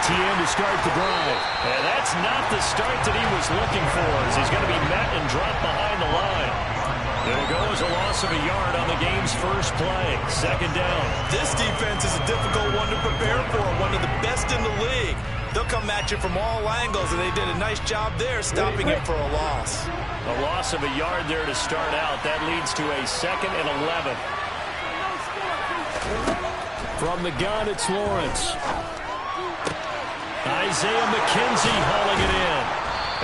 ETN to start the drive. And that's not the start that he was looking for, as he's going to be met and dropped behind the line. It'll go as a loss of a yard on the game's first play. Second down. This defense is a difficult one to prepare for, one of the best in the league. They'll come at you from all angles, and they did a nice job there stopping him for a loss. A loss of a yard there to start out. That leads to a 2nd and 11. From the gun, it's Lawrence. Isaiah McKenzie hauling it in.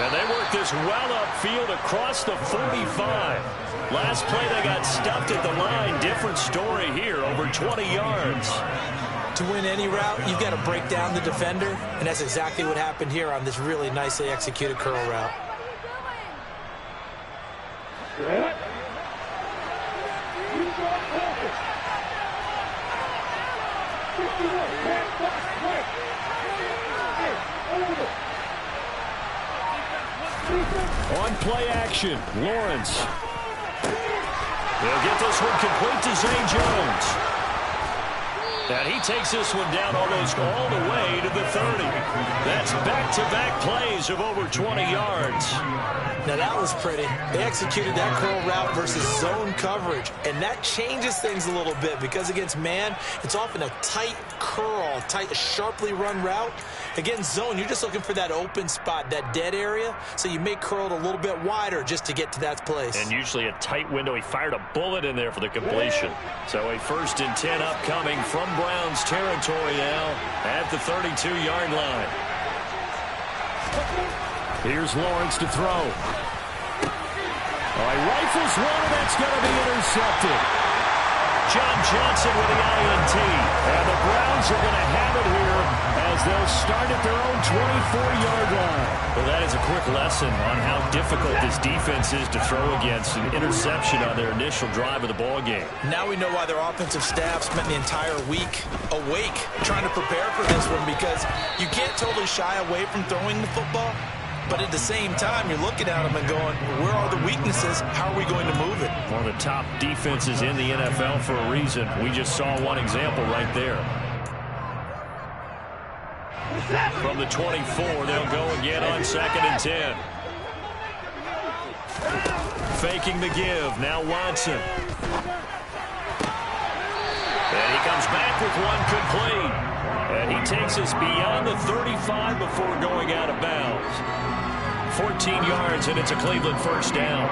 And they work this well upfield across the 45. Last play they got stuffed at the line. Different story here, over 20 yards. To win any route, you've got to break down the defender, and that's exactly what happened here on this really nicely executed curl route. On play action, Lawrence. They'll get this one complete to Zay Jones. And he takes this one down almost all the way to the 30. That's back-to-back plays of over 20 yards. Now that was pretty. They executed that curl route versus zone coverage, and that changes things a little bit because against man, it's often a tight curl, tight, sharply run route. Against zone, you're just looking for that open spot, that dead area, so you may curl it a little bit wider just to get to that place. And usually a tight window. He fired a bullet in there for the completion. So a 1st and 10 upcoming from Browns territory now at the 32-yard line. Here's Lawrence to throw. All right, rifles one, and that's going to be intercepted. John Johnson with the INT. And the Browns are going to have it here as they'll start at their own 24-yard line. Well, that is a quick lesson on how difficult this defense is to throw against. An interception on their initial drive of the ball game. Now we know why their offensive staff spent the entire week awake trying to prepare for this one, because you can't totally shy away from throwing the football. But at the same time, you're looking at them and going, where are the weaknesses? How are we going to move it? One of the top defenses in the NFL for a reason. We just saw one example right there. From the 24, they'll go again on 2nd and 10. Faking the give. Now Watson. And he comes back with one complete. And he takes us beyond the 35 before going out of bounds. 14 yards, and it's a Cleveland 1st down.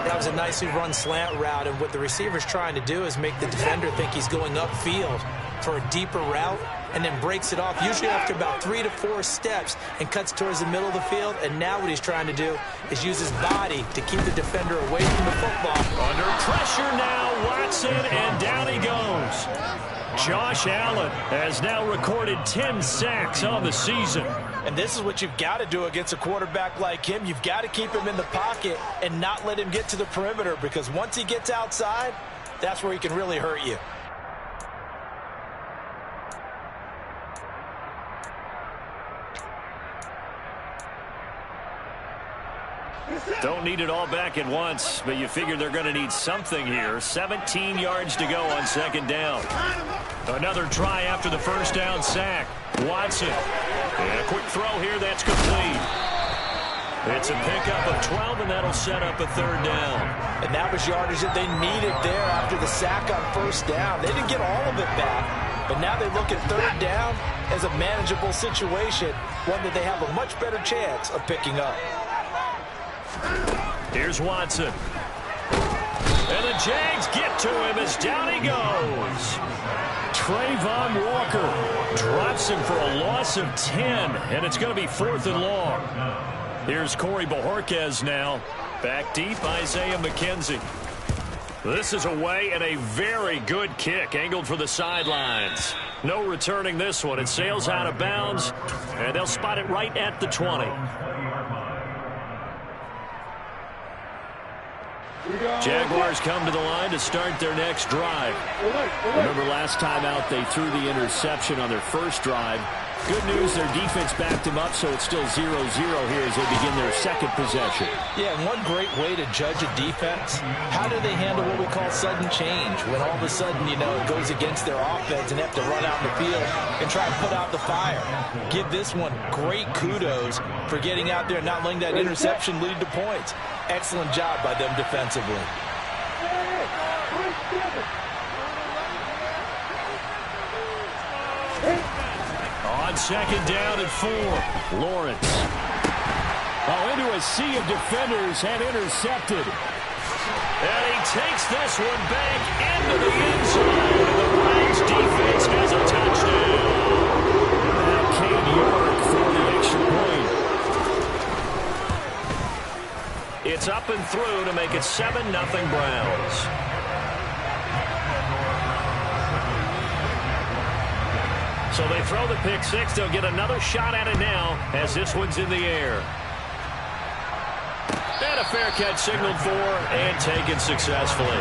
That was a nicely run slant route, and what the receiver's trying to do is make the defender think he's going upfield for a deeper route, and then breaks it off, usually after about 3 to 4 steps, and cuts towards the middle of the field. And now what he's trying to do is use his body to keep the defender away from the football. Under pressure now, Watson, and down he goes. Josh Allen has now recorded 10 sacks on the season. And this is what you've got to do against a quarterback like him. You've got to keep him in the pocket and not let him get to the perimeter, because once he gets outside, that's where he can really hurt you. Don't need it all back at once, but you figure they're going to need something here. 17 yards to go on 2nd down. Another try after the 1st down sack. Watson. And a quick throw here, that's complete. It's a pickup of 12, and that'll set up a 3rd down. And that was yardage that they needed there after the sack on 1st down. They didn't get all of it back, but now they look at 3rd down as a manageable situation, one that they have a much better chance of picking up. Here's Watson. And the Jags get to him as down he goes. Trayvon Walker drops him for a loss of 10, and it's going to be 4th and long. Here's Corey Bojorquez now. Back deep, Isaiah McKenzie. This is away, and a very good kick angled for the sidelines. No returning this one. It sails out of bounds, and they'll spot it right at the 20. Jaguars come to the line to start their next drive. Remember last time out they threw the interception on their first drive. Good news, their defense backed them up, so it's still 0-0 here as they begin their second possession. Yeah, and one great way to judge a defense, how do they handle what we call sudden change? When all of a sudden, you know, it goes against their offense and they have to run out in the field and try and put out the fire. Give this one great kudos for getting out there and not letting that interception lead to points. Excellent job by them defensively. On second down and 4, Lawrence. Oh, into a sea of defenders and intercepted. And he takes this one back into the end zone. And the Browns defense has a touchdown. Now Cade York for the extra point. It's up and through to make it 7-0 Browns. So they throw the pick six. They'll get another shot at it now as this one's in the air. And a fair catch signaled for and taken successfully.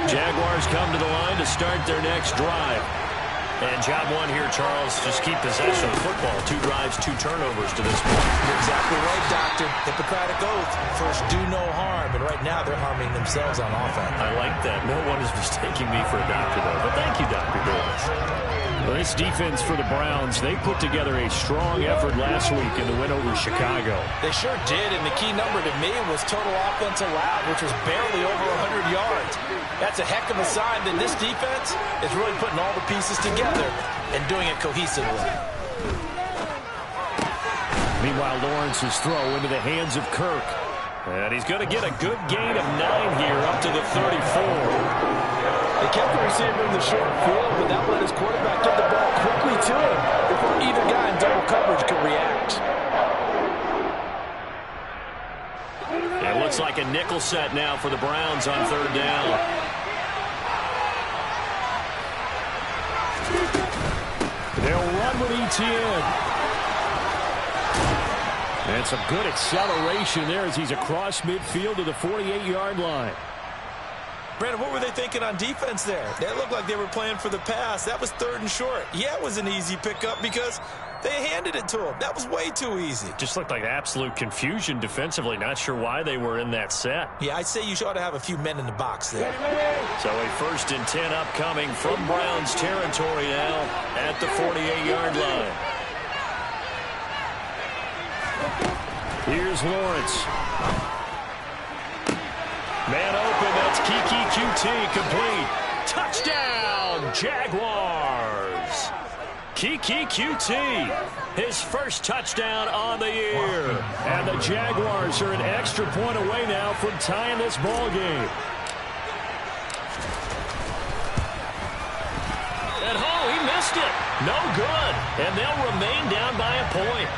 Jaguars come to the line to start their next drive. And job one here, Charles, just keep possession of the football. 2 drives, 2 turnovers to this point. You're exactly right, Doctor. Hippocratic oath. First, do no harm. And right now, they're harming themselves on offense. I like that. No one is mistaking me for a doctor, though. But thank you, Dr. Davis. Well, this defense for the Browns, they put together a strong effort last week in the win over Chicago. They sure did, and the key number to me was total offense allowed, which was barely over 100 yards. That's a heck of a sign that this defense is really putting all the pieces together and doing it cohesively. Meanwhile, Lawrence's throw into the hands of Kirk. And he's going to get a good gain of 9 here up to the 34. They kept the receiver in the short field, but that let his quarterback get the ball quickly to him before either guy in double coverage could react. It looks like a nickel set now for the Browns on 3rd down. They'll run with ETN. And some good acceleration there as he's across midfield to the 48-yard line. Brandon, what were they thinking on defense there? They looked like they were playing for the pass. That was 3rd and short. Yeah, it was an easy pickup because they handed it to him. That was way too easy. Just looked like absolute confusion defensively. Not sure why they were in that set. Yeah, I'd say you ought to have a few men in the box there. So a 1st and 10 upcoming from Browns territory now at the 48-yard line. Here's Lawrence. Man open, that's Kiki QT complete. Touchdown, Jaguars. Kiki QT, his first touchdown on the year. And the Jaguars are an extra point away now from tying this ball game. And oh, he missed it. No good. And they'll remain down by a point.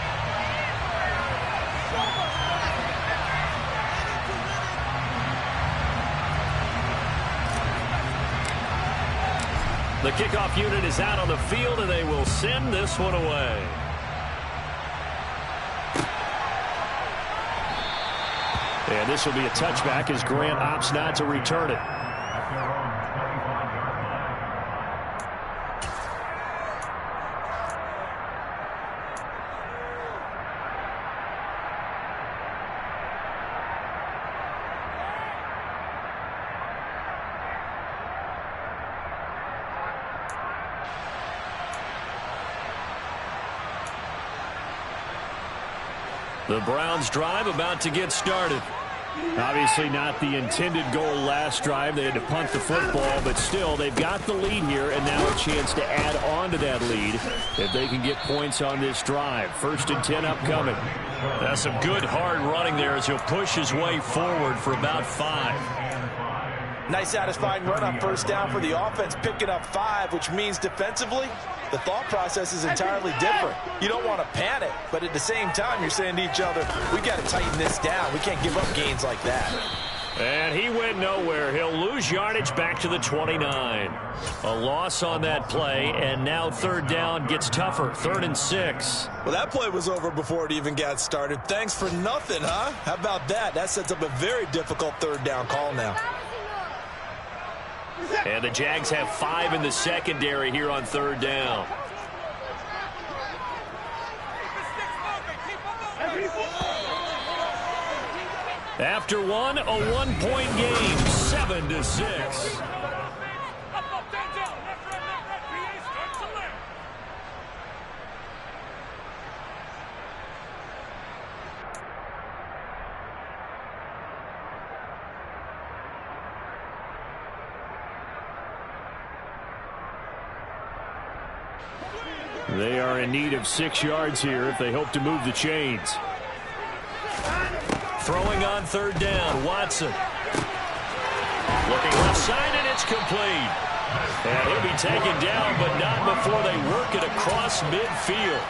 The kickoff unit is out on the field, and they will send this one away. And this will be a touchback as Grant opts not to return it. The Browns drive about to get started. Obviously not the intended goal last drive. They had to punt the football, but still they've got the lead here and now a chance to add on to that lead if they can get points on this drive. 1st and 10 upcoming. That's some good hard running there as he'll push his way forward for about 5. Nice satisfying run on 1st down for the offense, picking up 5, which means defensively, the thought process is entirely different. You don't want to panic, but at the same time, you're saying to each other, we got to tighten this down. We can't give up gains like that. And he went nowhere. He'll lose yardage back to the 29. A loss on that play, and now third down gets tougher. 3rd and 6. Well, that play was over before it even got started. Thanks for nothing, huh? How about that? That sets up a very difficult third down call now. And the Jags have 5 in the secondary here on third down. After one, a 1-point game, 7-6. They are in need of 6 yards here if they hope to move the chains. Throwing on third down, Watson. Looking left side, and it's complete. And he'll be taken down, but not before they work it across midfield.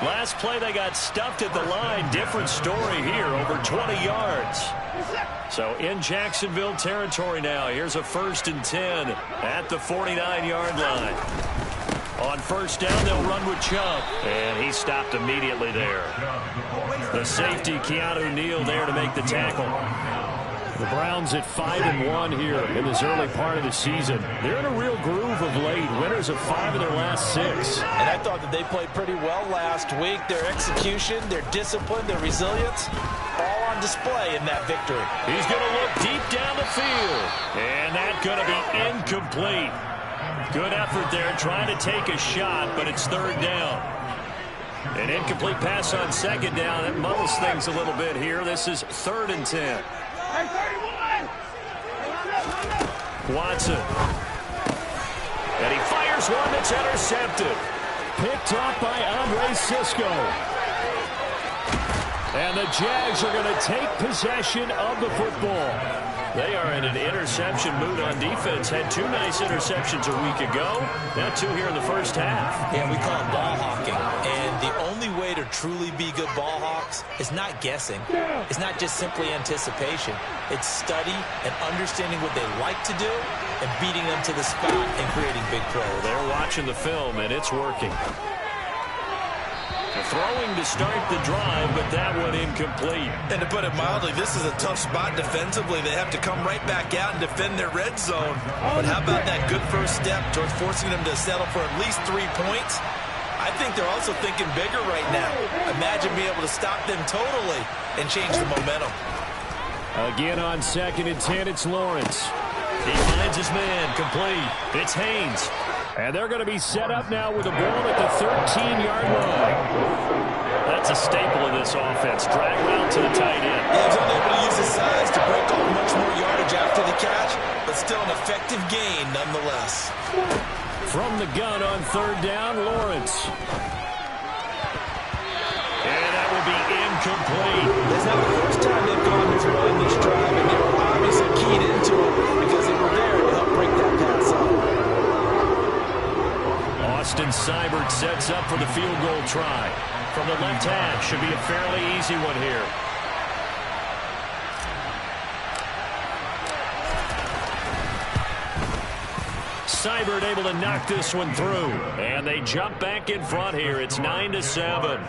Last play, they got stuffed at the line. Different story here, over 20 yards. So in Jacksonville territory now. Here's a 1st and 10 at the 49-yard line. On first down, they'll run with Chubb. And he stopped immediately there. The safety, Keanu Neal, there to make the tackle. The Browns at 5-1 here in this early part of the season. They're in a real groove of late. Winners of 5 of their last 6. And I thought that they played pretty well last week. Their execution, their discipline, their resilience, all on display in that victory. He's going to look deep down the field. And that's going to be incomplete. Good effort there trying to take a shot, but it's third down. An incomplete pass on second down. That muddles things a little bit here. This is 3rd and 10. Watson. And he fires one that's intercepted. Picked off by Andre Cisco. And the Jags are going to take possession of the football. They are in an interception mood on defense. Had 2 nice interceptions a week ago. Now 2 here in the first half. Yeah, we call it ball hawking. And the only way to truly be good ball hawks is not guessing. It's not just simply anticipation. It's study and understanding what they like to do and beating them to the spot and creating big plays. They're watching the film, and it's working. Throwing to start the drive, but that one incomplete. And to put it mildly, this is a tough spot defensively. They have to come right back out and defend their red zone. But how about that good first step towards forcing them to settle for at least 3 points? I think they're also thinking bigger right now. Imagine being able to stop them totally and change the momentum. Again on 2nd and 10, it's Lawrence. He finds his man, complete. It's Haynes. And they're going to be set up now with the ball at the 13-yard line. That's a staple of this offense. Drag route to the tight end. Yeah, he's only able to use his size to break off much more yardage after the catch, but still an effective gain nonetheless. From the gun on third down, Lawrence. And that will be incomplete. It's not the first time they've gone this way in this drive, and they were obviously keyed into it because they were there to help break that pass up. Austin Seibert sets up for the field goal try. From the left half, should be a fairly easy one here. Seibert able to knock this one through. And they jump back in front here. It's 9-7.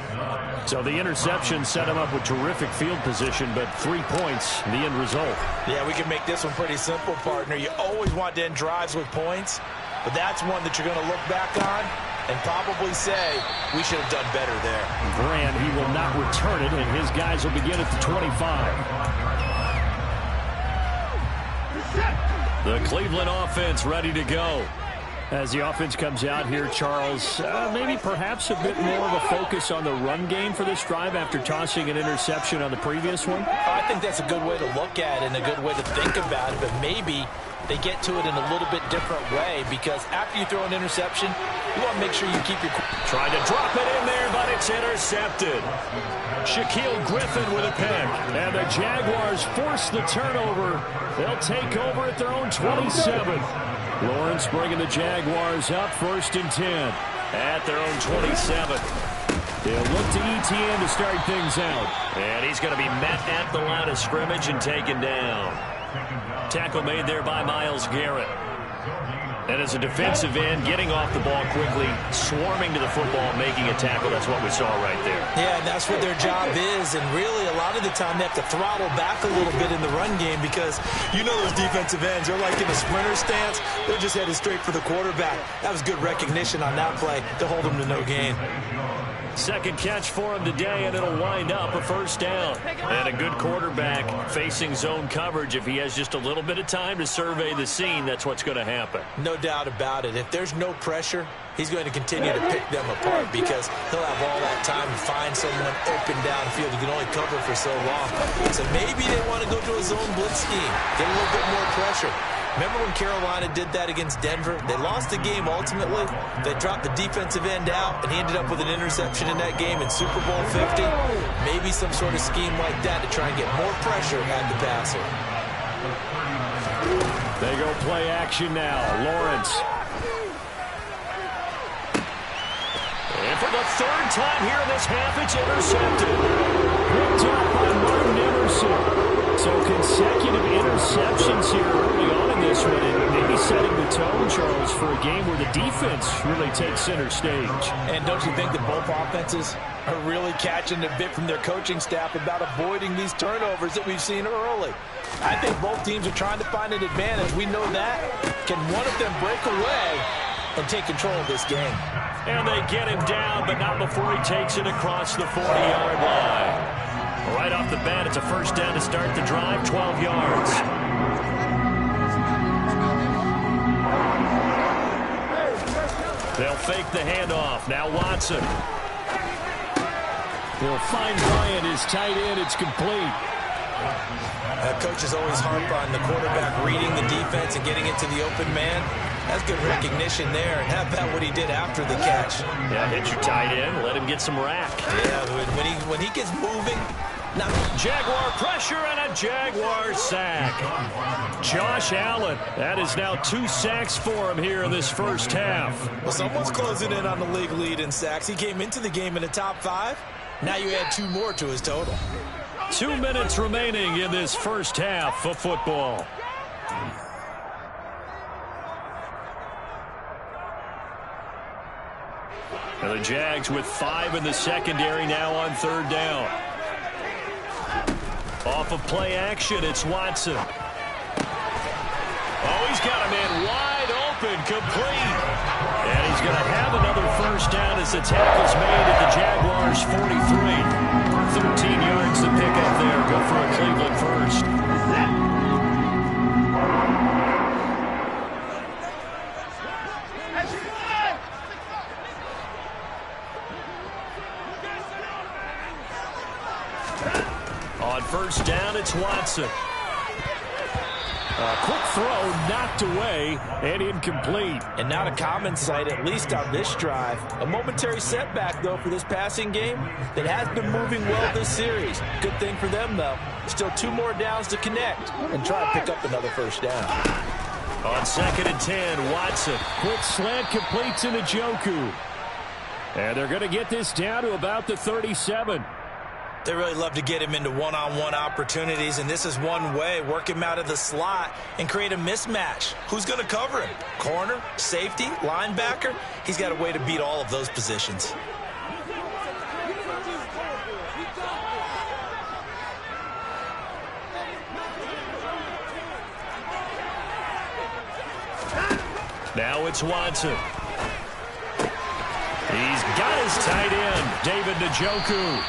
So the interception set him up with terrific field position, but 3 points, the end result. Yeah, we can make this one pretty simple, partner. You always want to end drives with points, but that's one that you're going to look back on and probably say, we should have done better there. Grant, he will not return it, and his guys will begin at the 25. The Cleveland offense ready to go. As the offense comes out here, Charles, maybe perhaps a bit more of a focus on the run game for this drive after tossing an interception on the previous one? I think that's a good way to look at it and a good way to think about it, but maybe they get to it in a little bit different way because after you throw an interception, you want to make sure you keep your... Trying to drop it in there, but it's intercepted. Shaquille Griffin with a pick. And the Jaguars force the turnover. They'll take over at their own 27. Lawrence bringing the Jaguars up 1st and 10. At their own 27. They'll look to ETN to start things out. And he's going to be met at the line of scrimmage and taken down. tackle made there by Myles Garrett. And as a defensive end, getting off the ball quickly, swarming to the football, making a tackle, that's what we saw right there. Yeah, and that's what their job is. And really, a lot of the time, they have to throttle back a little bit in the run game because you know those defensive ends, they're like in a sprinter stance. They're just headed straight for the quarterback. That was good recognition on that play to hold them to no gain. Second catch for him today, and it'll wind up a first down. And a good quarterback facing zone coverage. If he has just a little bit of time to survey the scene, that's what's going to happen. No doubt about it. If there's no pressure, he's going to continue to pick them apart because he'll have all that time to find someone open downfield. He can only cover for so long. So maybe they want to go to a zone blitz scheme, get a little bit more pressure. Remember when Carolina did that against Denver? They lost the game ultimately. They dropped the defensive end out, and he ended up with an interception in that game in Super Bowl 50. Maybe some sort of scheme like that to try and get more pressure at the passer. They go play action now. Lawrence. And for the third time here in this half, it's intercepted. Picked up by Martin Emerson. So consecutive interceptions here early on in this one, and maybe setting the tone, Charles, for a game where the defense really takes center stage. And don't you think that both offenses are really catching the bit from their coaching staff about avoiding these turnovers that we've seen early? I think both teams are trying to find an advantage. We know that. Can one of them break away and take control of this game? And they get him down, but not before he takes it across the 40-yard line. Right off the bat, it's a first down to start the drive, 12 yards. They'll fake the handoff. Now Watson. They'll find Bryant, his tight end. It's complete. Coaches always harp on the quarterback reading the defense and getting it to the open man. That's good recognition there. And how about what he did after the catch? Yeah, hit your tight end. Let him get some rack. Yeah, when he gets moving. Now, Jaguar pressure and a Jaguar sack. Josh Allen, that is now 2 sacks for him here in this first half. Well, someone's closing in on the league lead in sacks. He came into the game in the top 5. Now you add 2 more to his total. 2 minutes remaining in this first half of football. And the Jags with 5 in the secondary now on third down. Off of play action, it's Watson. Oh, he's got a man wide open, complete. And he's going to have another first down as the tackle's made at the Jaguars' 43. 13 yards to pick up there. Go for a Cleveland first. On first down, it's Watson. A quick throw knocked away and incomplete. And not a common sight, at least on this drive. A momentary setback, though, for this passing game that has been moving well this series. Good thing for them, though. Still 2 more downs to connect and try to pick up another first down. On 2nd and 10, Watson. Quick slant completes to Njoku. And they're going to get this down to about the 37. They really love to get him into one-on-one opportunities, and this is one way. Work him out of the slot and create a mismatch. Who's going to cover him? Corner, safety, linebacker? He's got a way to beat all of those positions. Now it's Watson. He's got his tight end, David Njoku.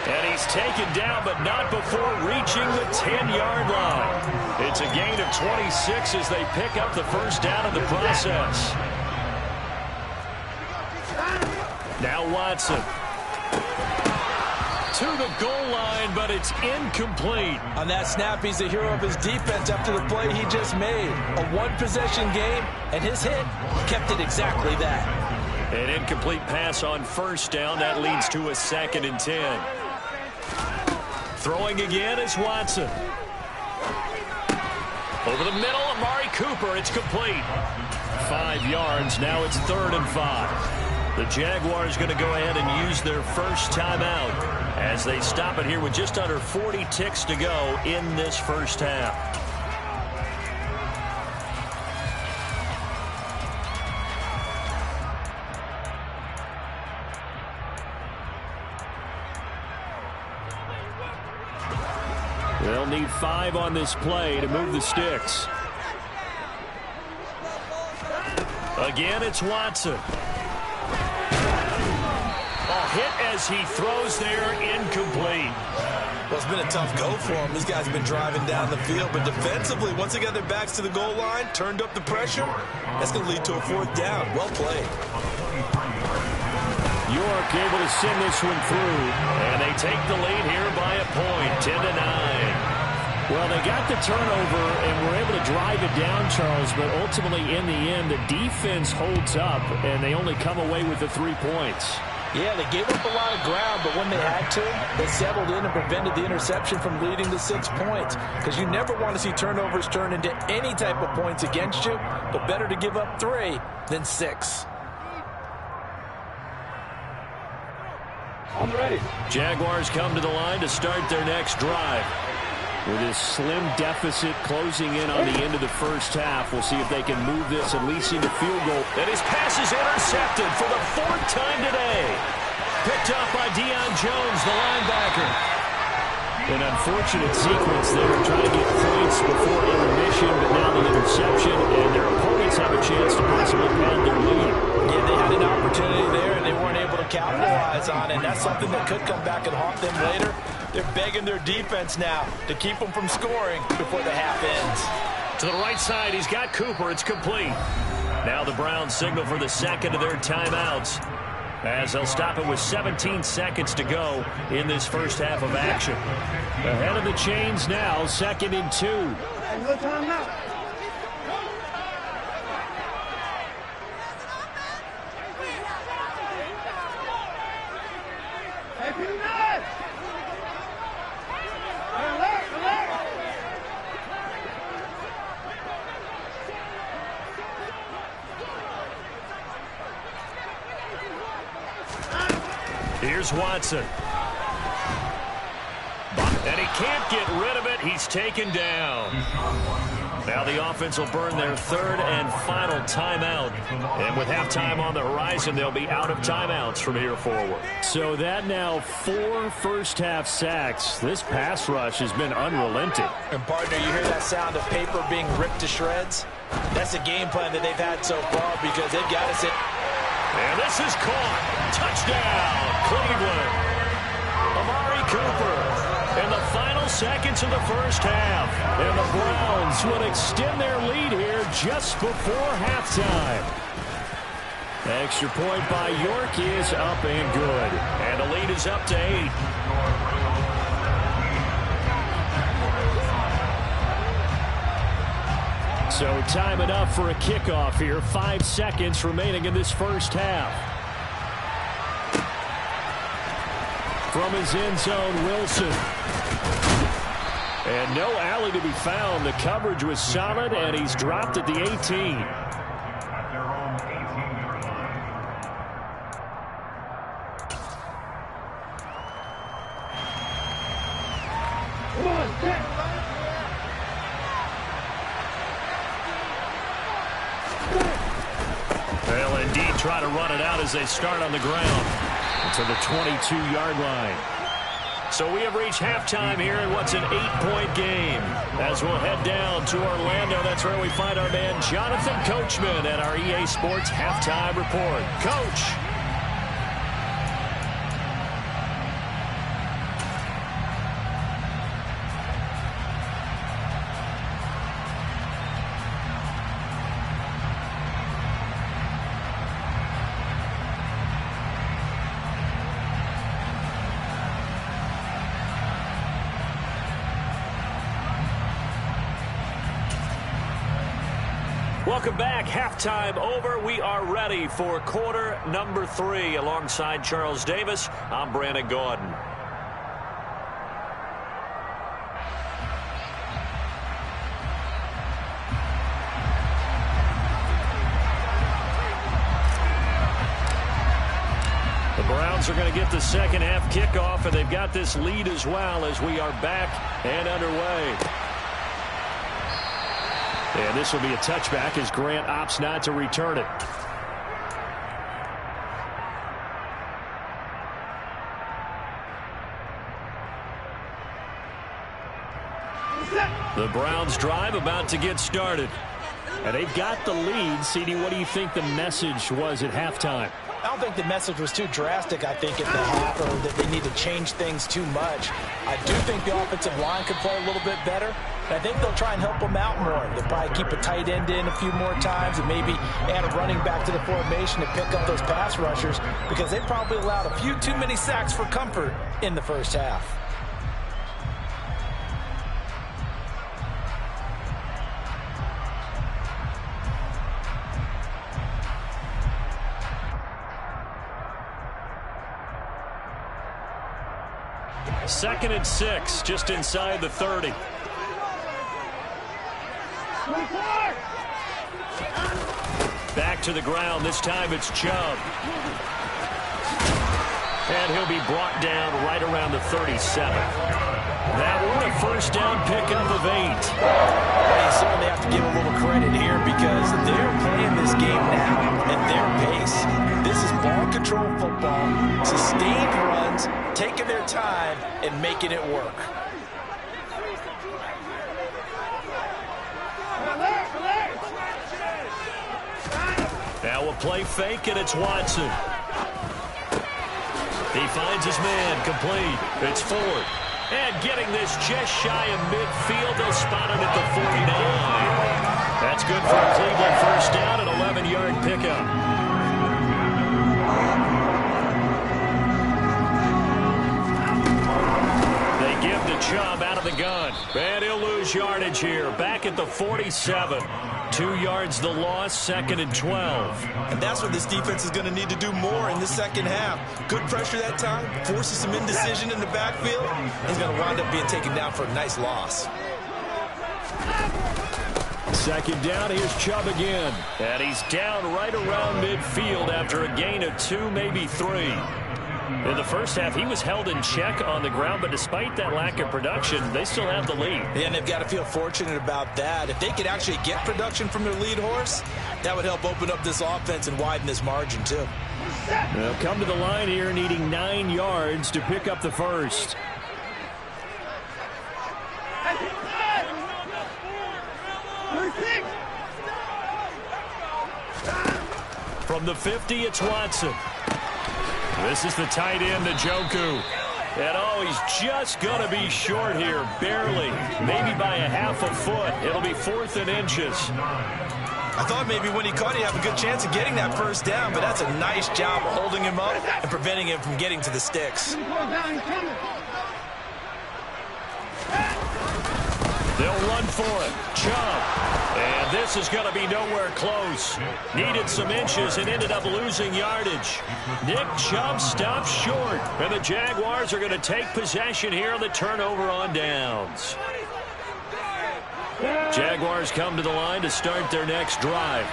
And he's taken down, but not before reaching the 10-yard line. It's a gain of 26 as they pick up the first down in the process. Now Watson. To the goal line, but it's incomplete. On that snap, he's the hero of his defense after the play he just made. A one-possession game, and his hit kept it exactly that. An incomplete pass on first down. That leads to a 2nd and 10. Throwing again is Watson. Over the middle, Amari Cooper. It's complete. 5 yards. Now it's 3rd and 5. The Jaguars going to go ahead and use their first timeout as they stop it here with just under 40 ticks to go in this first half. need 5 on this play to move the sticks. Again, it's Watson. Hit as he throws there, incomplete. Well, it's been a tough go for him. These guys have been driving down the field, but defensively, once they got their backs to the goal line, turned up the pressure, that's going to lead to a 4th down. Well played. York able to send this one through. And they take the lead here by a point, 10-9. Well, they got the turnover and were able to drive it down, Charles, but ultimately in the end, the defense holds up, and they only come away with the 3 points. Yeah, they gave up a lot of ground, but when they had to, they settled in and prevented the interception from leading to 6 points. Because you never want to see turnovers turn into any type of points against you, but better to give up 3 than 6. I'm ready. Jaguars come to the line to start their next drive. With this slim deficit closing in on the end of the first half, we'll see if they can move this at least into field goal. And his pass is intercepted for the 4th time today. Picked up by Deion Jones, the linebacker. An unfortunate sequence there, trying to get points before intermission, but now the interception, and their opponents have a chance to possibly pad their lead. Yeah, they had an opportunity there, and they weren't able to capitalize on it. That's something that could come back and haunt them later. They're begging their defense now to keep them from scoring before the half ends. To the right side, he's got Cooper. It's complete. Now the Browns signal for the 2nd of their timeouts, as they'll stop it with 17 seconds to go in this first half of action. Ahead of the chains now, 2nd and 2. No time now. Here's Watson. And he can't get rid of it. He's taken down. Now the offense will burn their 3rd and final timeout. And with halftime on the horizon, they'll be out of timeouts from here forward. So that now 4 first-half sacks. This pass rush has been unrelenting. And, partner, you hear that sound of paper being ripped to shreds? That's the game plan that they've had so far because they've got us in. And this is caught. Touchdown, Cleveland. Amari Cooper in the final seconds of the first half. And the Browns will extend their lead here just before halftime. Extra point by York is up and good. And the lead is up to 8. So time enough for a kickoff here. 5 seconds remaining in this first half. From his end zone, Wilson. And no alley to be found. The coverage was solid, and he's dropped at the 18. They'll indeed try to run it out as they start on the ground. To the 22-yard line. So we have reached halftime here in what's an 8-point game. As we'll head down to Orlando, that's where we find our man Jonathan Coachman at our EA Sports Halftime Report. Coach. Welcome back. Halftime over. We are ready for quarter number 3. Alongside Charles Davis, I'm Brandon Gordon. The Browns are going to get the second half kickoff, and they've got this lead as well as we are back and underway. And this will be a touchback as Grant opts not to return it. The Browns drive about to get started. And they've got the lead. CD, what do you think the message was at halftime? I don't think the message was too drastic, I think, at the half, or that they need to change things too much. I do think the offensive line could play a little bit better. And I think they'll try and help them out more. They'll probably keep a tight end in a few more times and maybe add a running back to the formation to pick up those pass rushers, because they probably allowed a few too many sacks for comfort in the first half. Second and 6, just inside the 30. Back to the ground. This time it's Chubb. And he'll be brought down right around the 37. That one, a first down pickup of 8. Well, you certainly have to give a little credit here, because they're playing this game now at their pace. This is ball control football, sustained runs, taking their time and making it work. Now a play fake, and it's Watson. He finds his man, complete. It's Ford. And getting this just shy of midfield, they'll spot it at the 49. That's good for a Cleveland first down, an 11-yard pickup. Give to Chubb out of the gun. And he'll lose yardage here. Back at the 47. 2 yards the loss, second and 12. And that's what this defense is going to need to do more in the second half. Good pressure that time, forces some indecision in the backfield. He's going to wind up being taken down for a nice loss. Second down, here's Chubb again. And he's down right around midfield after a gain of 2, maybe 3. In the first half, he was held in check on the ground, but despite that lack of production, they still have the lead. Yeah, and they've got to feel fortunate about that. If they could actually get production from their lead horse, that would help open up this offense and widen this margin, too. They'll come to the line here, needing 9 yards to pick up the first. From the 50, it's Watson. This is the tight end, Njoku. And oh, he's just going to be short here, barely. Maybe by a half a foot. It'll be 4th and inches. I thought maybe when he caught, he'd have a good chance of getting that first down, but that's a nice job of holding him up and preventing him from getting to the sticks. They'll run for it. Chubb. And this is going to be nowhere close. Needed some inches and ended up losing yardage. Nick Chubb stops short. And the Jaguars are going to take possession here on the turnover on downs. Jaguars come to the line to start their next drive.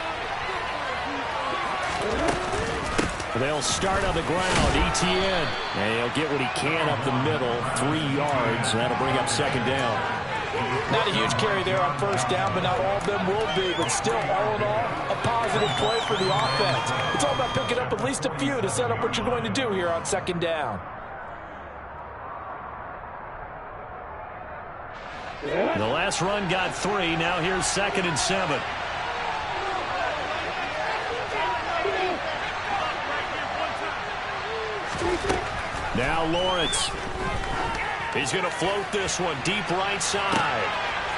They'll start on the ground. Etienne. And he'll get what he can up the middle. 3 yards. And that'll bring up second down. Not a huge carry there on first down, but not all of them will be. But still, all in all, a positive play for the offense. It's all about picking up at least a few to set up what you're going to do here on second down. The last run got 3. Now here's 2nd and 7. Now Lawrence. He's going to float this one deep right side.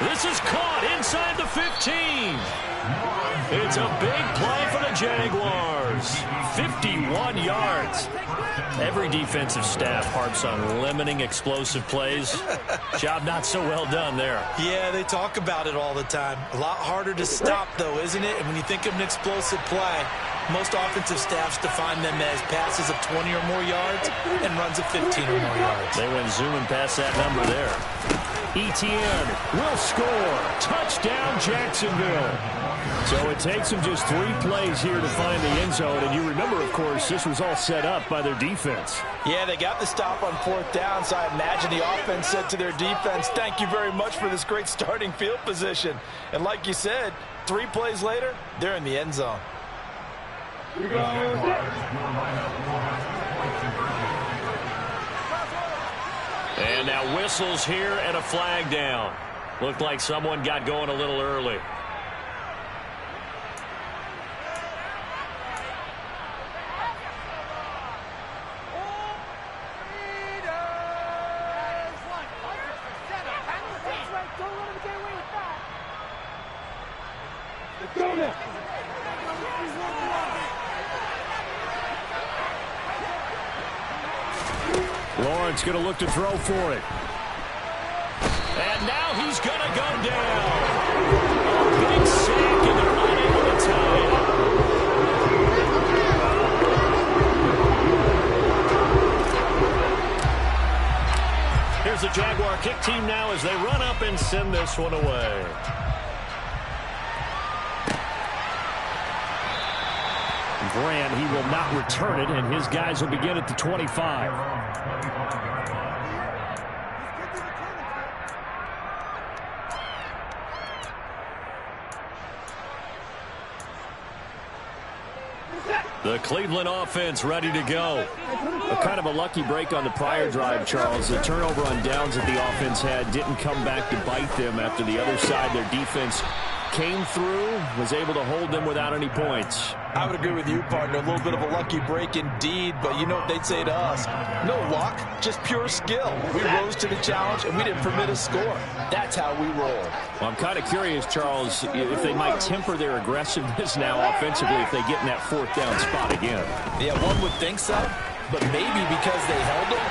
This is caught inside the 15. It's a big play for the Jaguars. 51 yards. Every defensive staff harps on limiting explosive plays. Job not so well done there. Yeah, they talk about it all the time. A lot harder to stop, though, isn't it? And when you think of an explosive play, most offensive staffs define them as passes of 20 or more yards and runs of 15 or more yards. They went zooming past that number there. Etienne will score. Touchdown, Jacksonville. So it takes them just 3 plays here to find the end zone. And you remember, of course, this was all set up by their defense. Yeah, they got the stop on 4th down, so I imagine the offense said to their defense, thank you very much for this great starting field position. And like you said, 3 plays later, they're in the end zone. And now whistles here and a flag down. Looked like someone got going a little early. Lawrence going to look to throw for it. And now he's going to go down. A big sack, and they're unable to tie it. Here's the Jaguar kick team now as they run up and send this one away. Graham, he will not return it, and his guys will begin at the 25. The Cleveland offense ready to go. A kind of a lucky break on the prior drive, Charles. The turnover on downs that the offense had didn't come back to bite them after the other side. Their defense came through, was able to hold them without any points. I would agree with you, partner. A little bit of a lucky break indeed, but you know what they'd say to us? No luck, just pure skill. We rose to the challenge, and we didn't permit a score. That's how we roll. Well, I'm kind of curious, Charles, if they might temper their aggressiveness now offensively if they get in that fourth down spot again. Yeah, one would think so, but maybe because they held it,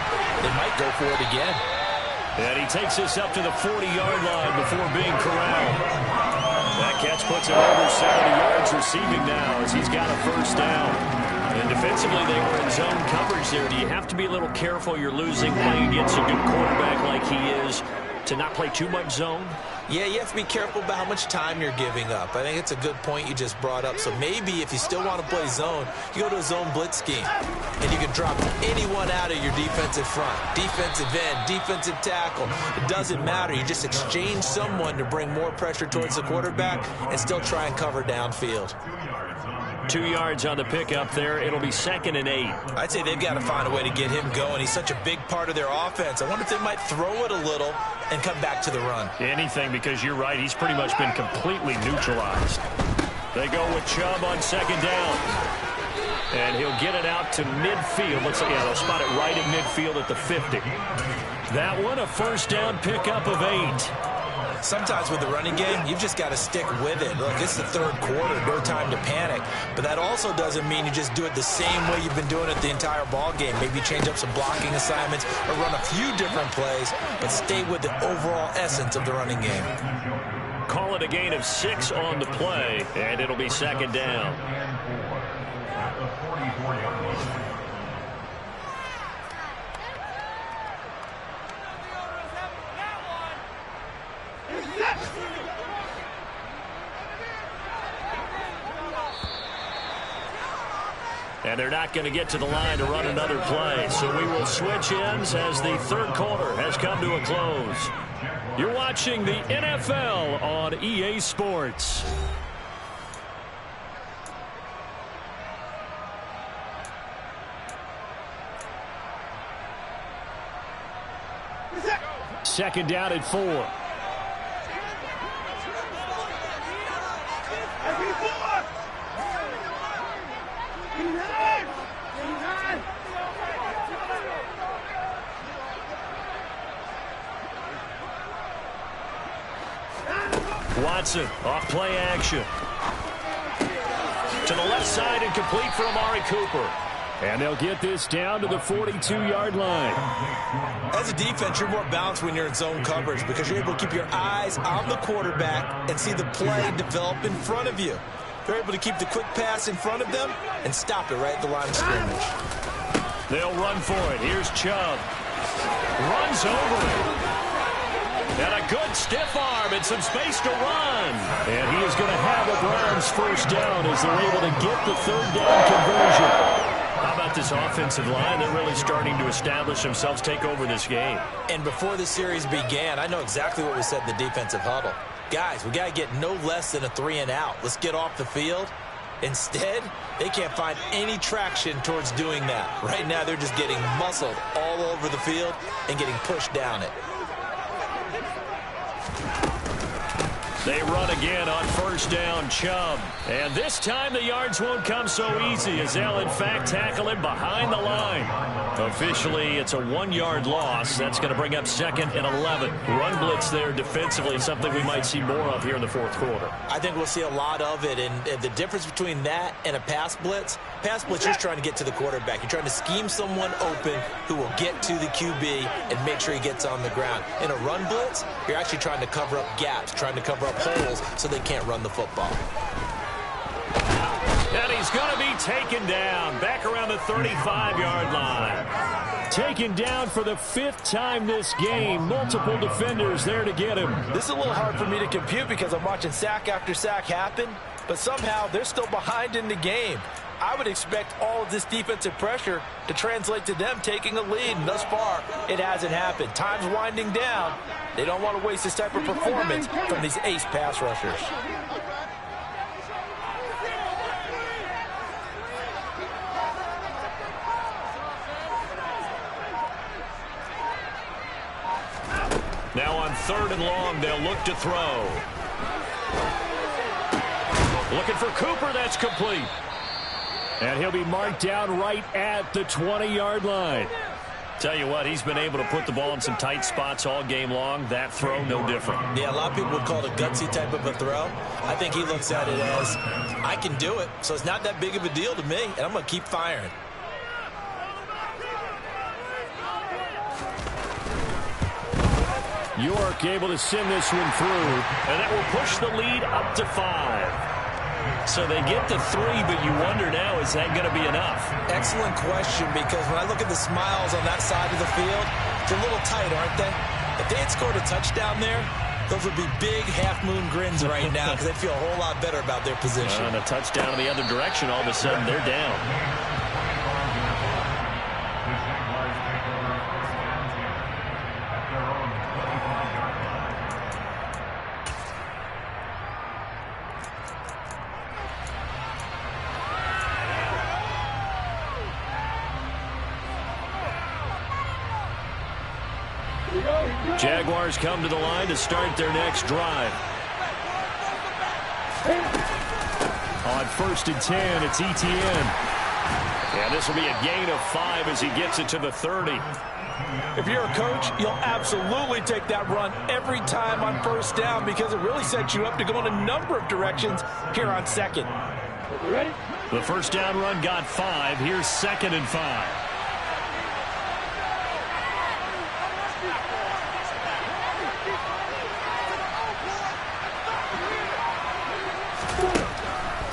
they might go for it again. And he takes this up to the 40-yard line before being corralled. That catch puts him over 70 yards receiving now as he's got a first down. And defensively, they were in zone coverage there. Do you have to be a little careful you're losing playing against a good quarterback like he is to not play too much zone? Yeah, you have to be careful about how much time you're giving up. I think it's a good point you just brought up. So maybe if you still want to play zone, you go to a zone blitz scheme. And you can drop anyone out of your defensive front. Defensive end, defensive tackle. It doesn't matter. You just exchange someone to bring more pressure towards the quarterback and still try and cover downfield. 2 yards on the pickup there. It'll be 2nd and 8. I'd say they've got to find a way to get him going. He's such a big part of their offense. I wonder if they might throw it a little and come back to the run. Anything, because you're right. He's pretty much been completely neutralized. They go with Chubb on 2nd down. And he'll get it out to midfield. Looks like, yeah, they'll spot it right at midfield at the 50. That one, a first down pickup of 8. Sometimes with the running game, you've just got to stick with it. Look, it's the third quarter, no time to panic. But that also doesn't mean you just do it the same way you've been doing it the entire ball game. Maybe change up some blocking assignments or run a few different plays, but stay with the overall essence of the running game. Call it a gain of 6 on the play, and it'll be 2nd down. And they're not going to get to the line to run another play. So we will switch ends as the third quarter has come to a close. You're watching the NFL on EA Sports. Second down at 4. Watson off play action. To the left side and complete for Amari Cooper. And they'll get this down to the 42-yard line. As a defense, you're more balanced when you're in zone coverage because you're able to keep your eyes on the quarterback and see the play develop in front of you. You're able to keep the quick pass in front of them and stop it right at the line of scrimmage. They'll run for it. Here's Chubb. Runs over it. And a good stiff arm and some space to run. And he is going to have a Browns first down as they're able to get the third down conversion. How about this offensive line? They're really starting to establish themselves, take over this game. And before the series began, I know exactly what we said in the defensive huddle. Guys, we got to get no less than a 3 and out. Let's get off the field. Instead, they can't find any traction towards doing that. Right now, they're just getting muscled all over the field and getting pushed down it. They run again on first down, Chubb. And this time the yards won't come so easy as they'll, in fact, tackle him behind the line. Officially, it's a 1-yard loss. That's going to bring up 2nd and 11. Run blitz there defensively, something we might see more of here in the fourth quarter. I think we'll see a lot of it. And the difference between that and a pass blitz, you're trying to get to the quarterback. You're trying to scheme someone open who will get to the QB and make sure he gets on the ground. In a run blitz, you're actually trying to cover up gaps, trying to cover up holes so they can't run the football. And he's going to be taken down back around the 35-yard line. Taken down for the 5th time this game. Multiple defenders there to get him. This is a little hard for me to compute because I'm watching sack after sack happen, but somehow they're still behind in the game. I would expect all of this defensive pressure to translate to them taking a lead, and thus far, it hasn't happened. Time's winding down. They don't want to waste this type of performance from these ace pass rushers. Now on 3rd and long, they'll look to throw. Looking for Cooper, that's complete. And he'll be marked down right at the 20-yard line. Tell you what, he's been able to put the ball in some tight spots all game long. That throw, no different. Yeah, a lot of people would call it a gutsy type of a throw. I think he looks at it as, I can do it, so it's not that big of a deal to me, and I'm going to keep firing. York able to send this one through. And that will push the lead up to 5. So they get to 3, but you wonder now, is that going to be enough? Excellent question, because when I look at the smiles on that side of the field, they're a little tight, aren't they? If they had scored a touchdown there, those would be big half-moon grins right now because they feel a whole lot better about their position. And a touchdown in the other direction, all of a sudden they're down. Jaguars come to the line to start their next drive. On 1st and 10, it's Etienne. Yeah, this will be a gain of 5 as he gets it to the 30. If you're a coach, you'll absolutely take that run every time on 1st down because it really sets you up to go in a number of directions here on 2nd. Ready? The 1st down run got 5. Here's 2nd and 5.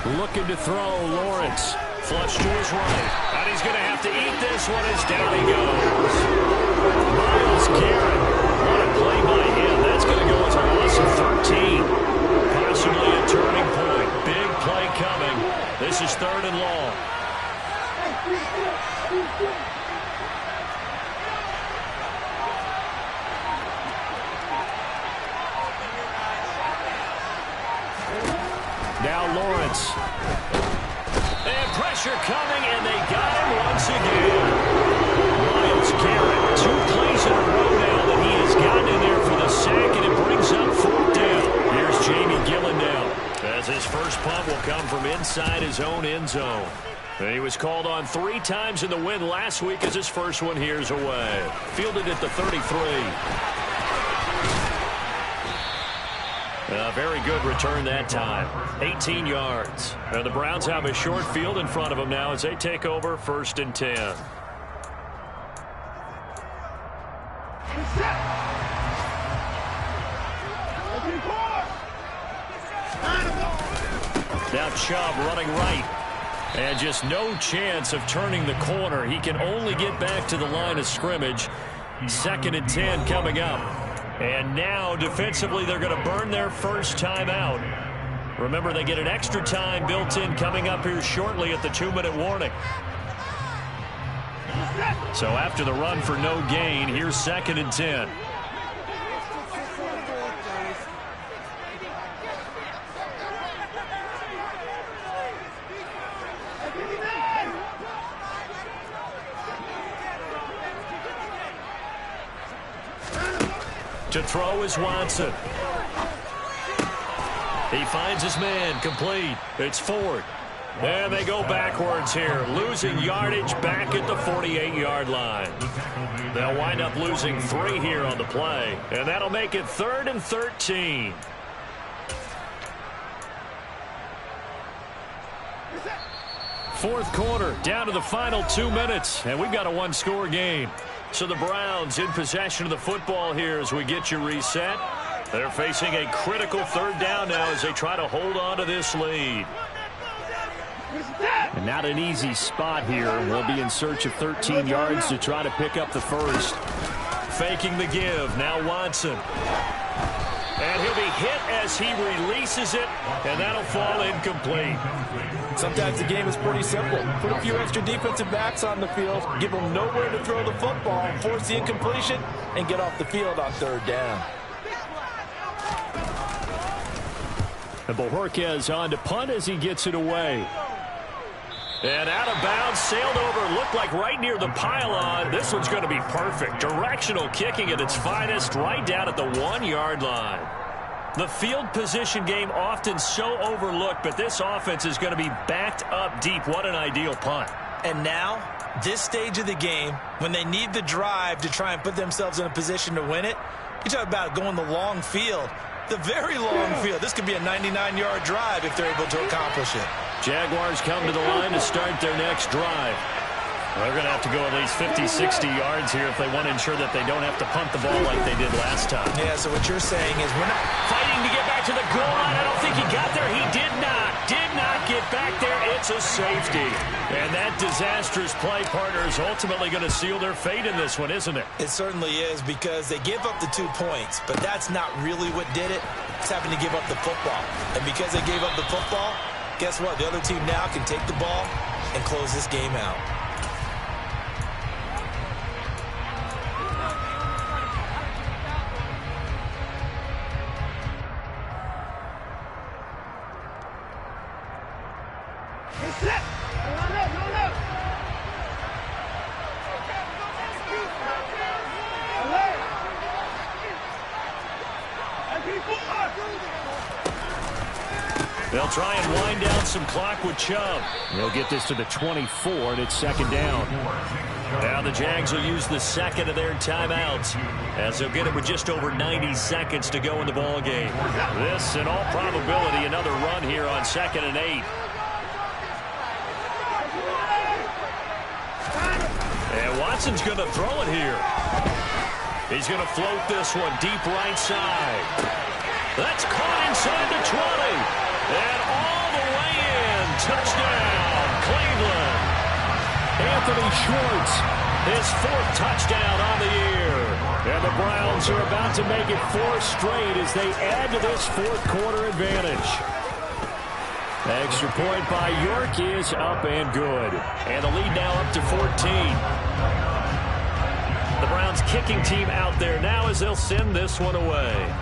Looking to throw, Lawrence. Flush to his right. And he's going to have to eat this one as down he goes. Myles Garrett. What a play by him. That's going to go as a loss of 13. Possibly a turning point. Big play coming. This is 3rd and long. Now Lawrence. And pressure coming, and they got him once again. Myles Garrett, 2 plays in a row now that he has gotten in there for the sack, and it brings up 4th down. Here's Jamie Gillen now, as his first punt will come from inside his own end zone. And he was called on 3 times in the win last week as his first one here's away. Fielded at the 33. A very good return that time. 18 yards. And the Browns have a short field in front of them now as they take over 1st and 10. Now Chubb running right. And just no chance of turning the corner. He can only get back to the line of scrimmage. 2nd and 10 coming up. And now, defensively, they're going to burn their first time out. Remember, they get an extra time built in coming up here shortly at the 2-minute warning. So after the run for no gain, here's 2nd and 10. To throw is Watson. He finds his man, complete. It's Ford. And they go backwards here, losing yardage back at the 48-yard line. They'll wind up losing 3 here on the play, and that'll make it 3rd and 13. Fourth quarter, down to the final 2 minutes, and we've got a one-score game. So the Browns in possession of the football here as we get you reset. They're facing a critical 3rd down now as they try to hold on to this lead. And not an easy spot here. We'll be in search of 13 yards to try to pick up the first. Faking the give. Now Watson. And he'll be hit as he releases it, and that'll fall incomplete. Sometimes the game is pretty simple. Put a few extra defensive backs on the field, give them nowhere to throw the football, force the incompletion, and get off the field on 3rd down. And Bojorquez on to punt as he gets it away. And out of bounds, sailed over, looked like right near the pylon. This one's going to be perfect. Directional kicking at its finest, right down at the 1-yard line. The field position game often so overlooked, but this offense is going to be backed up deep. What an ideal punt. And now, this stage of the game, when they need the drive to try and put themselves in a position to win it, you talk about going the long field, the very long field. This could be a 99-yard drive if they're able to accomplish it. Jaguars come to the line to start their next drive. They're going to have to go at least 50, 60 yards here if they want to ensure that they don't have to punt the ball like they did last time. Yeah, so what you're saying is we're not fighting to get back to the goal line. I don't think he got there. He did not get back there. It's a safety. And that disastrous play, partner, is ultimately going to seal their fate in this one, isn't it? It certainly is, because they give up the 2 points, but that's not really what did it. It's having to give up the football. And because they gave up the football, guess what? The other team now can take the ball and close this game out. They'll try and wind down some clock with Chubb. They'll get this to the 24, and it's 2nd down. Now the Jags will use the second of their timeouts as they'll get it with just over 90 seconds to go in the ball game. This, in all probability, another run here on 2nd and 8. And Watson's going to throw it here. He's going to float this one deep right side. That's caught inside the 20. And all the way in. Touchdown, Cleveland. Anthony Schwartz, his 4th touchdown on the year. And the Browns are about to make it 4 straight as they add to this 4th quarter advantage. Extra point by York is up and good. And the lead now up to 14. The Browns kicking team out there now as they'll send this one away.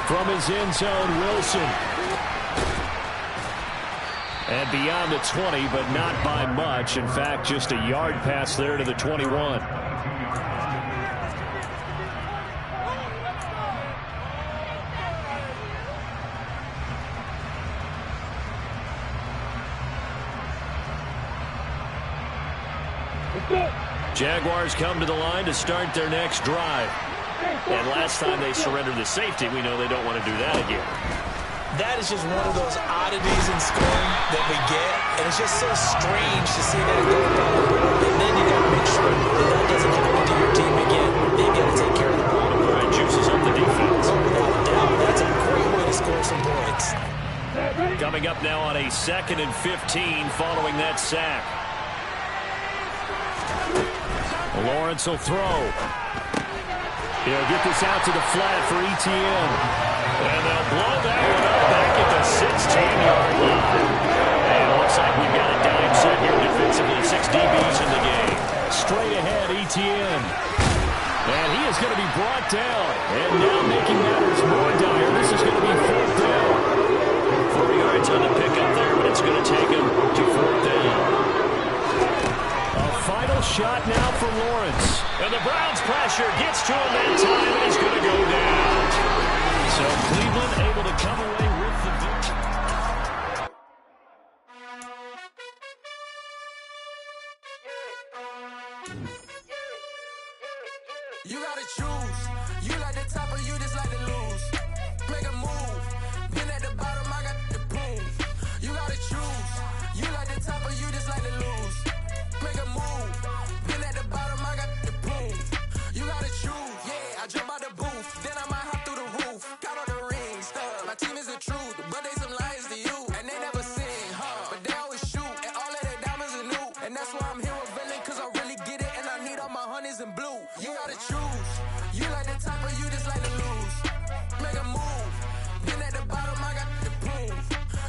From his end zone, Wilson. And beyond the 20, but not by much. In fact, just a yard pass there to the 21. Jaguars come to the line to start their next drive. And last time they surrendered the safety, we know they don't want to do that again. That is just one of those oddities in scoring that we get, and it's just so strange to see that go down the road. And then you got to make sure that doesn't happen to your team again. Then you got to take care of the ball. All right, juices up the defense. Without a doubt, that's a great way to score some points. Coming up now on a 2nd and 15 following that sack. Lawrence will throw. He'll get this out to the flat for Etienne. And they'll blow that one up back at the 16-yard line. And it looks like we've got a dime set here defensively. 6 DBs in the game. Straight ahead, Etienne. And he is going to be brought down. And now making matters more dire, this is going to be 4th down. 4 yards on the pickup there, but it's going to take him to 4th down. Final shot now for Lawrence. And the Browns pressure gets to him that time, and he's going to go down. Cleveland able to come away with the victory. You gotta choose. You like the top or you just like to lose. Make a move. Been at the bottom, I got the proof. You gotta choose. You like the top or you just like to lose. Make a move. Been at the bottom, I got the proof. You gotta choose. Yeah, I jump out the booth. Then I might hop through the roof. Got all the rings, stuff. My team is the truth, but they some liars to you. And they never sing, but they always shoot. And all of their diamonds are new. And that's why I'm here with Villain, cause I really get it. And I need all my honeys in blue. You gotta choose. You like the top or you just like to lose. Make a move. Been at the bottom, I got the proof.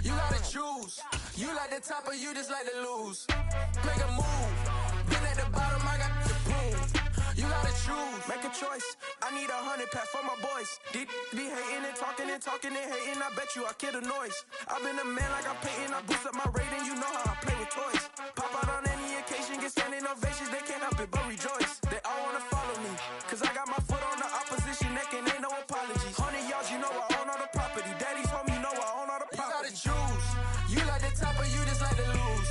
You gotta choose. You like the top or you just like to lose. Make a move. Been at the bottom, I got the proof. You gotta choose. Make a choice. I need 100 pack for my boys. Be hating and talking and hating. I bet you I kill the noise. I've been a man like I'm Peyton. I boost up my rating. You know how I play with toys. Pop out on any occasion, get standing ovations. They can't help it but rejoice. They all wanna follow me, cause I got my foot on the opposition neck and ain't no apologies. 100 yards, you know I own all the property. Daddy's home, you know I own all the property. You gotta choose. You like the top or you just like to lose.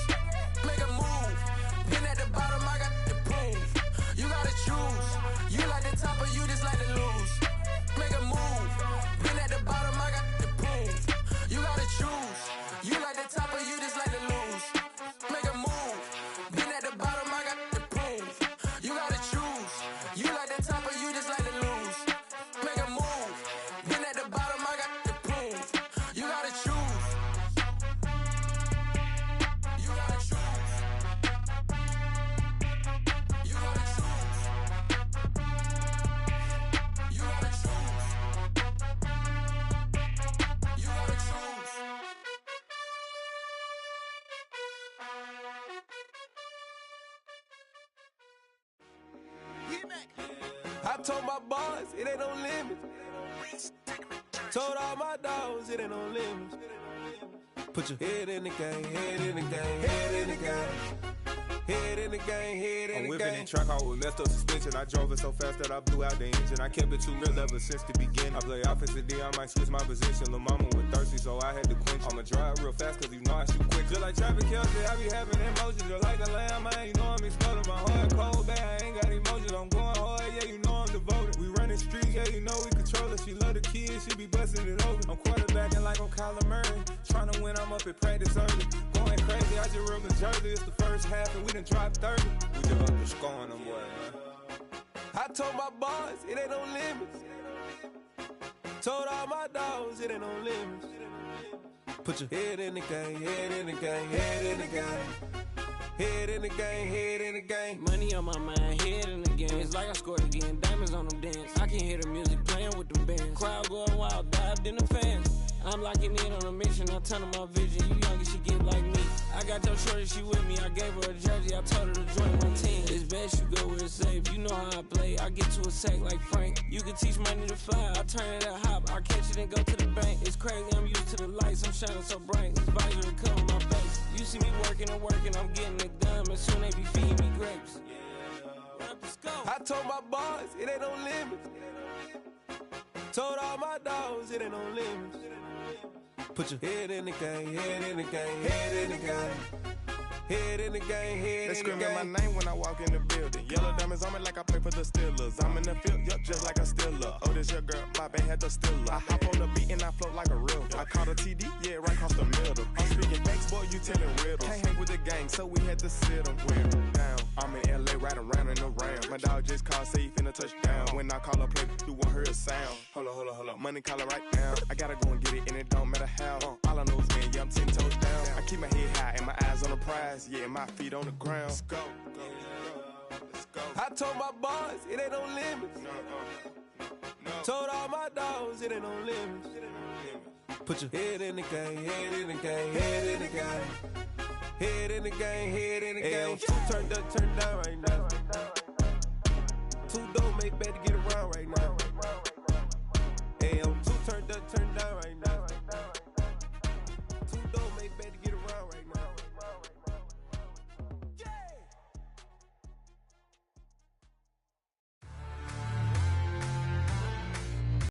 Make a move. Been at the bottom, I got the proof. You gotta choose. You like the top or you just like to lose. Make a move. Been at the bottom, I got the proof. You gotta choose. You like the top or you just like to lose. Make a move. Been at the bottom, I got the proof. You gotta choose. You like the top or you just like to lose. Make a move. Been at the bottom, I got the proof. You gotta choose. You gotta choose. You gotta choose. You gotta choose. You gotta choose. I told my boys it ain't no limits. Told all my dogs it ain't no limits. Put your head in the game, head in the game, head in the game. Head in the game, head in the game. I'm whipping and track out with messed up suspension. I drove it so fast that I blew out the engine. I kept it too real ever since the beginning. I play offensive D, I might switch my position. Lil' mama was thirsty, so I had to quench. I'ma drive real fast, cause you know I shoot quick. Just like traffic Kelsey, I be having emotions. Just like a lamb, man, you know I'm exploding. My heart cold, bad, I ain't got emotions. I'm going hard, yeah, you know I'm devoted. We running streets, yeah, you know we control it. She love the kids, she be busting it over. I'm quarterbacking like I'm Kyler Murray. Trying to win, I'm up at practice early. Going crazy, I just rub the jersey. It's the first half and we done dropped 30. We just up to scoring them, boy, man. I told my boys it ain't no limits. Told all my dogs it ain't no limits. Put your head in the game, head in the game, head in the game. Head in the game, head in the game. Money on my mind, head in the game. It's like I scored again, diamonds on them dance. I can hear the music playing with them bands. Crowd going wild, dived in the fans. I'm locking in on a mission, I turn on my vision. You young and she get like me. I got your shorty, she with me. I gave her a jersey, I told her to join my team. It's best you go where it's safe. You know how I play, I get to a sack like Frank. You can teach money to fly, I turn it at hop. I catch it and go to the bank. It's crazy, I'm used to the lights, I'm shining so bright. This visor to cover my face. You see me working and working, I'm getting it done. And soon they be feeding me grapes. I told my boys it ain't no limits. Told all my dogs it ain't no limits. Put your head in the game, head in the game, head in the game. Head in the game, head in the game. They screaming my name when I walk in the building. Yellow diamonds on me like I play for the Steelers. I'm in the field, yup, just like a Steeler. Oh, this your girl, my band had the Steeler. I hop on the beat and I float like a real. I caught a TD, yeah, right across the middle. I'm speaking facts, boy, you telling riddles. Can't hang with the gang, so we had to sit them down. I'm in LA, riding around and around. My dog just called, say he finna touch down. When I call a play, you won't hear a sound. Hold up, money calling right now. I gotta go and get it, and it don't matter how. All I know is, man, yeah, I'm 10 toes down. I keep my head high and my eyes on the prize. Yeah, my feet on the ground. Let's go. Let's go. I told my boys it ain't no limits. No. Told all my dogs it ain't no limits. Put your head in the game, head in the game, head in the game. Head in the game, head in the game. Turned up, turned down right now. Two dope make bad to get around right now.